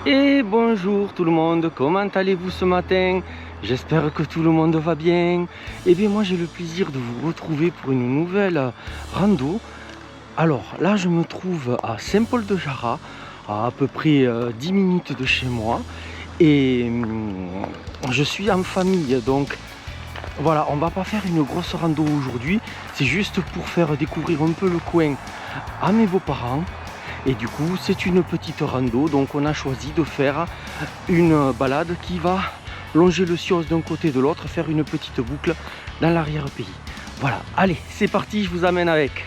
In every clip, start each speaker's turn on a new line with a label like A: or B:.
A: Et bonjour tout le monde, comment allez-vous ce matin? J'espère que tout le monde va bien. Et bien moi j'ai le plaisir de vous retrouver pour une nouvelle rando. Alors là je me trouve à Saint-Paul-de-Jarrat, à peu près 10 minutes de chez moi. Et je suis en famille, donc voilà, on va pas faire une grosse rando aujourd'hui. C'est juste pour faire découvrir un peu le coin à mes beaux-parents. Et du coup c'est une petite rando, donc on a choisi de faire une balade qui va longer le Siosse d'un côté et de l'autre, faire une petite boucle dans l'arrière-pays. Voilà, allez c'est parti, je vous amène avec.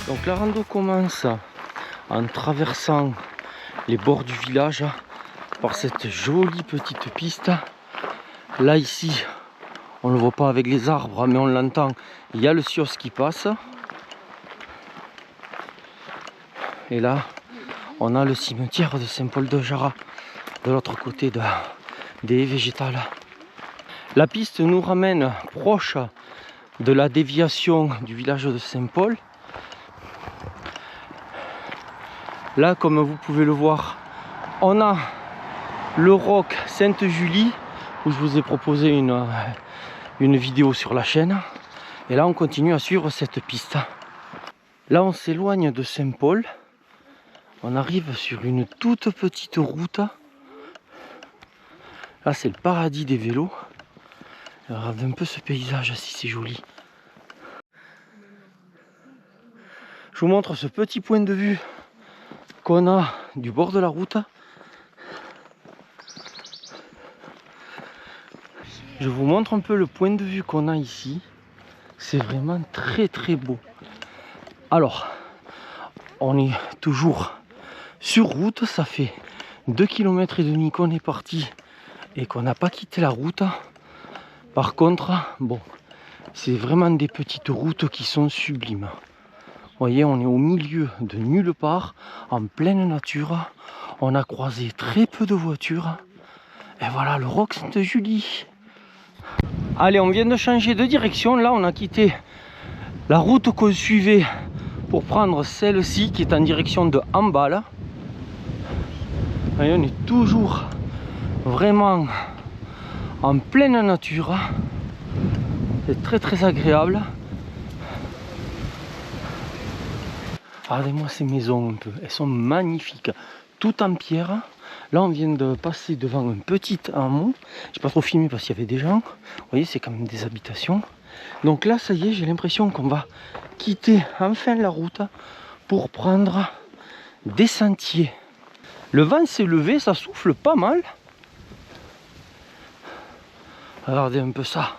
A: Donc la rando commence en traversant les bords du village par cette jolie petite piste. Là ici on ne le voit pas avec les arbres, mais on l'entend, il y a le Siosse qui passe. Et là, on a le cimetière de Saint-Paul-de-Jarrat, de l'autre côté des haies végétales. La piste nous ramène proche de la déviation du village de Saint-Paul. Là, comme vous pouvez le voir, on a le roc Sainte-Julie, où je vous ai proposé une vidéo sur la chaîne. Et là on continue à suivre cette piste. Là on s'éloigne de Saint-Paul. On arrive sur une toute petite route. Là c'est le paradis des vélos. Regardez un peu ce paysage, si c'est joli. Je vous montre ce petit point de vue qu'on a du bord de la route. Je vous montre un peu le point de vue qu'on a ici. C'est vraiment très très beau. Alors, on est toujours sur route. Ça fait 2,5 km qu'on est parti et qu'on n'a pas quitté la route. Par contre, bon, c'est vraiment des petites routes qui sont sublimes. Vous voyez, on est au milieu de nulle part, en pleine nature. On a croisé très peu de voitures. Et voilà le roc Sainte-Julie. Allez, on vient de changer de direction. Là, on a quitté la route qu'on suivait pour prendre celle-ci qui est en direction de Ambal. Voyez, on est toujours vraiment en pleine nature. C'est très très agréable. Regardez-moi ces maisons un peu. Elles sont magnifiques. Tout en pierre. Là, on vient de passer devant un petit hameau. J'ai pas trop filmé parce qu'il y avait des gens. Vous voyez, c'est quand même des habitations. Donc là, ça y est, j'ai l'impression qu'on va quitter enfin la route pour prendre des sentiers. Le vent s'est levé, ça souffle pas mal. Regardez un peu ça.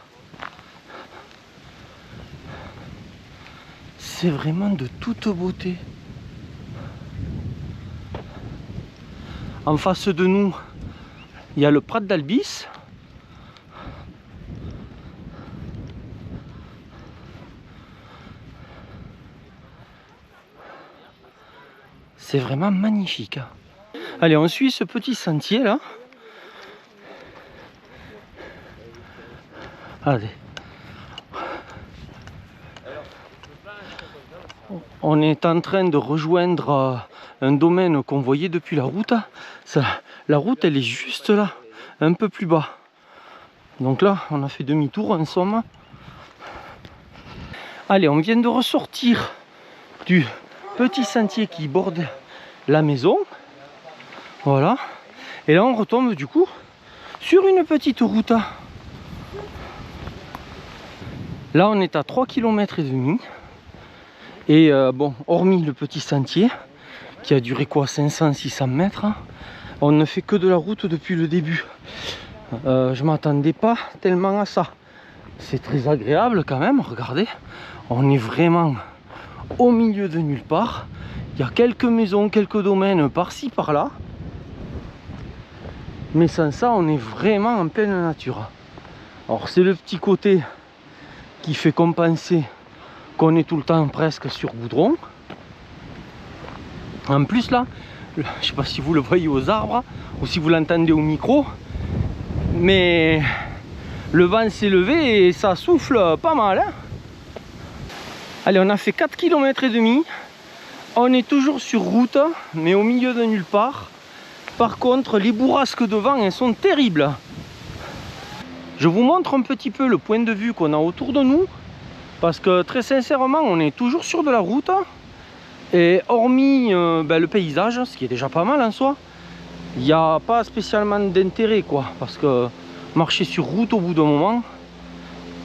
A: C'est vraiment de toute beauté. En face de nous, il y a le Prat d'Albis. C'est vraiment magnifique. Allez, on suit ce petit sentier là. Allez. On est en train de rejoindre un domaine qu'on voyait depuis la route. La route, elle est juste là, un peu plus bas. Donc là, on a fait demi-tour en somme. Allez, on vient de ressortir du petit sentier qui borde la maison. Voilà. Et là, on retombe du coup sur une petite route. Là, on est à 3,5 km. Et bon, hormis le petit sentier qui a duré quoi, 500-600 mètres, on ne fait que de la route depuis le début. Je m'attendais pas tellement à ça. C'est très agréable quand même, regardez. On est vraiment au milieu de nulle part. Il y a quelques maisons, quelques domaines par-ci, par-là. Mais sans ça, on est vraiment en pleine nature. Alors c'est le petit côté qui fait compenser qu'on est tout le temps presque sur goudron. En plus là, je ne sais pas si vous le voyez aux arbres ou si vous l'entendez au micro, mais le vent s'est levé et ça souffle pas mal, hein. Allez, on a fait 4 km et demi. On est toujours sur route, mais au milieu de nulle part. Par contre, les bourrasques de vent, elles sont terribles. Je vous montre un petit peu le point de vue qu'on a autour de nous. Parce que très sincèrement, on est toujours sur de la route. Et hormis le paysage, ce qui est déjà pas mal en soi, il n'y a pas spécialement d'intérêt, quoi. Parce que marcher sur route au bout d'un moment,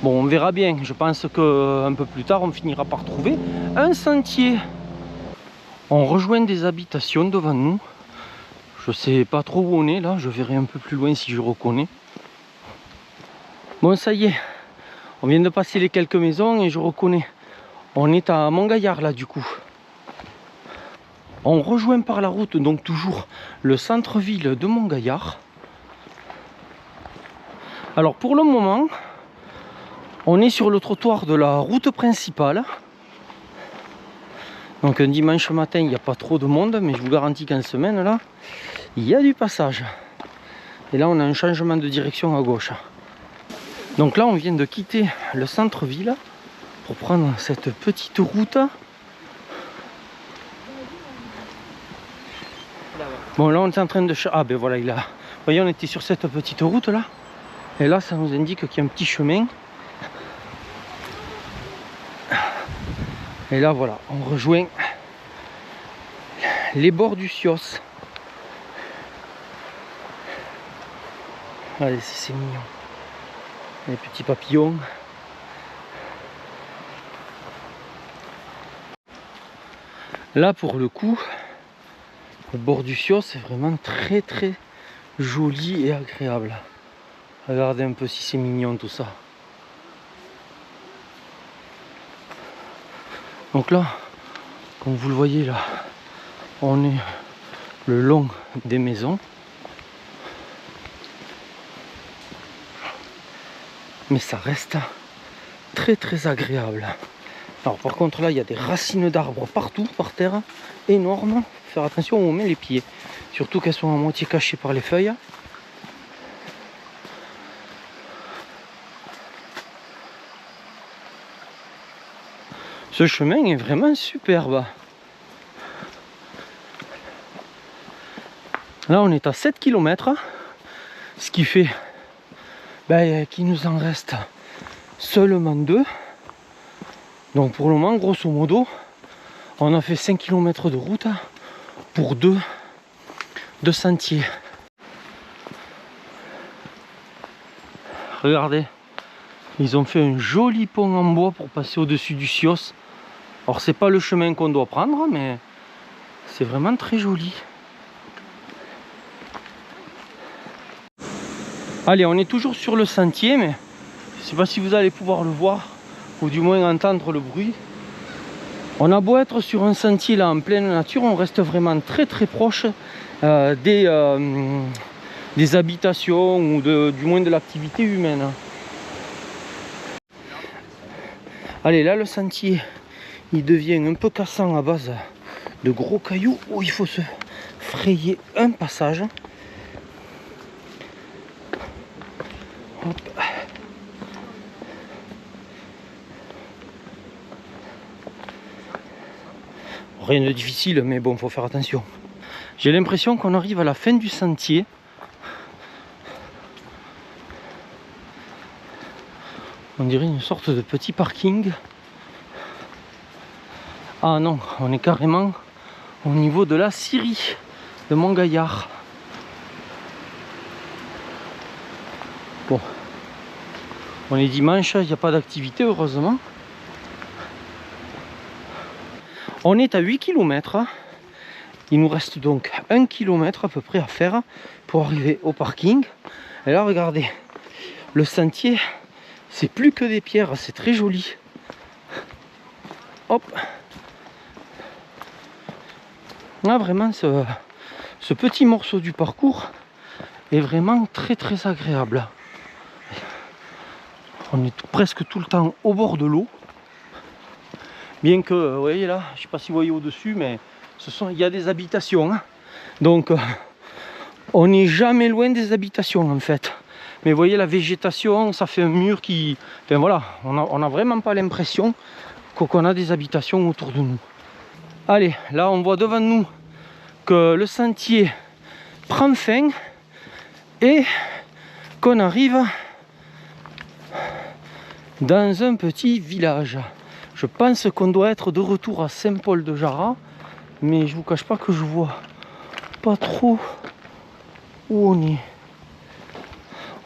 A: bon, on verra bien. Je pense qu'un peu plus tard, on finira par trouver un sentier. On rejoint des habitations devant nous. Je sais pas trop où on est là, je verrai un peu plus loin si je reconnais. Bon, ça y est, on vient de passer les quelques maisons et je reconnais. On est à Montgaillard là du coup. On rejoint par la route donc toujours le centre-ville de Montgaillard. Alors pour le moment, on est sur le trottoir de la route principale. Donc un dimanche matin, il n'y a pas trop de monde, mais je vous garantis qu'en semaine là, il y a du passage. Et là, on a un changement de direction à gauche. Donc là, on vient de quitter le centre-ville pour prendre cette petite route. Bon, là, on est en train de... Ah ben voilà, il a... Vous voyez, on était sur cette petite route là. Et là, ça nous indique qu'il y a un petit chemin. Et là, voilà, on rejoint les bords du Sios. Allez, c'est mignon. Les petits papillons. Là, pour le coup, le bord du Sios, c'est vraiment très très joli et agréable. Regardez un peu si c'est mignon tout ça. Donc là, comme vous le voyez là, on est le long des maisons. Mais ça reste très très agréable. Alors par contre là, il y a des racines d'arbres partout par terre, énormes. Faut faire attention où on met les pieds. Surtout qu'elles sont à moitié cachées par les feuilles. Ce chemin est vraiment superbe. Là on est à 7 km, ce qui fait qu'il nous en reste seulement 2. Donc pour le moment, grosso modo, on a fait 5 km de route pour deux sentiers. Regardez, ils ont fait un joli pont en bois pour passer au-dessus du Sios. Alors c'est pas le chemin qu'on doit prendre, mais c'est vraiment très joli. Allez, on est toujours sur le sentier, mais je sais pas si vous allez pouvoir le voir, ou du moins entendre le bruit. On a beau être sur un sentier là en pleine nature, on reste vraiment très très proche des habitations ou du moins de l'activité humaine. Allez, là le sentier, il devient un peu cassant à base de gros cailloux où il faut se frayer un passage. Hop. Rien de difficile, mais bon, faut faire attention. J'ai l'impression qu'on arrive à la fin du sentier. On dirait une sorte de petit parking. Ah non, on est carrément au niveau de la scierie de Montgaillard. Bon, on est dimanche, il n'y a pas d'activité heureusement. On est à 8 km. Il nous reste donc 1 km à peu près à faire pour arriver au parking. Et là, regardez, le sentier, c'est plus que des pierres, c'est très joli. Hop. Là, vraiment, ce petit morceau du parcours est vraiment très très agréable. On est presque tout le temps au bord de l'eau. Bien que, vous voyez là, je ne sais pas si vous voyez au-dessus, mais il y a des habitations. Hein. Donc, on n'est jamais loin des habitations en fait. Mais vous voyez la végétation, ça fait un mur qui... Enfin voilà, on n'a vraiment pas l'impression qu'on a des habitations autour de nous. Allez, là on voit devant nous que le sentier prend fin et qu'on arrive dans un petit village. Je pense qu'on doit être de retour à Saint-Paul-de-Jarrat, mais je vous cache pas que je vois pas trop où on est.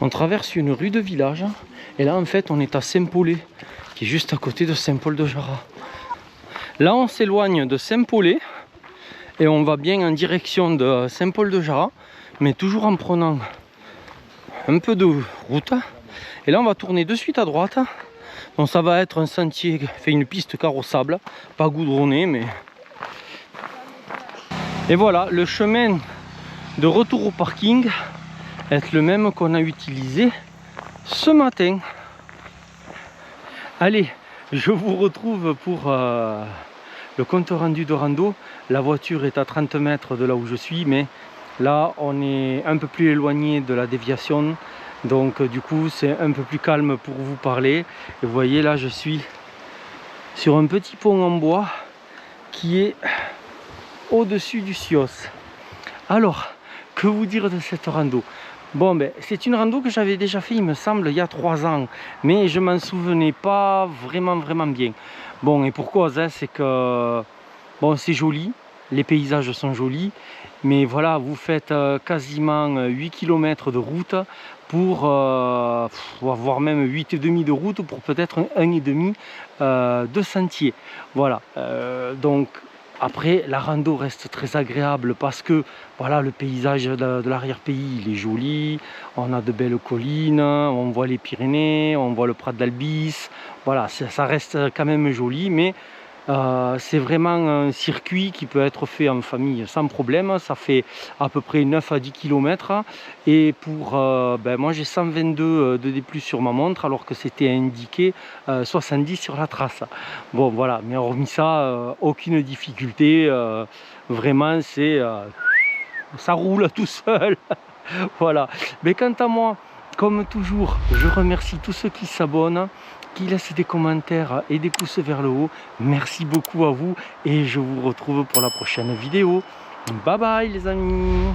A: On traverse une rue de village et là en fait on est à Saint-Paulé, qui est juste à côté de Saint-Paul-de-Jarrat. Là on s'éloigne de Saint-Paulé et on va bien en direction de Saint-Paul-de-Jarrat, mais toujours en prenant un peu de route. Et là on va tourner de suite à droite. Donc ça va être un sentier, fait une piste carrossable, pas goudronnée, mais... Et voilà, le chemin de retour au parking est le même qu'on a utilisé ce matin. Allez, je vous retrouve pour le compte rendu de rando. La voiture est à 30 mètres de là où je suis, mais là on est un peu plus éloigné de la déviation. Donc du coup c'est un peu plus calme pour vous parler. Et vous voyez là je suis sur un petit pont en bois qui est au-dessus du Sios. Alors, que vous dire de cette rando? Bon ben c'est une rando que j'avais déjà fait il me semble il y a 3 ans. Mais je m'en souvenais pas vraiment bien. Bon et pour cause hein, c'est que bon c'est joli, les paysages sont jolis. Mais voilà, vous faites quasiment 8 km de route pour, voire même 8,5 de route pour peut-être 1,5 de sentier. Voilà, donc après la rando reste très agréable parce que voilà, le paysage de l'arrière-pays il est joli, on a de belles collines, on voit les Pyrénées, on voit le Prat d'Albis, voilà, ça reste quand même joli, mais c'est vraiment un circuit qui peut être fait en famille sans problème. Ça fait à peu près 9 à 10 km et pour ben moi j'ai 122 de D+ sur ma montre alors que c'était indiqué 70 sur la trace. Bon voilà, mais hormis ça aucune difficulté, vraiment c'est ça roule tout seul. Voilà, mais quant à moi, comme toujours, je remercie tous ceux qui s'abonnent, qui laissent des commentaires et des pouces vers le haut. Merci beaucoup à vous et je vous retrouve pour la prochaine vidéo. Bye bye les amis.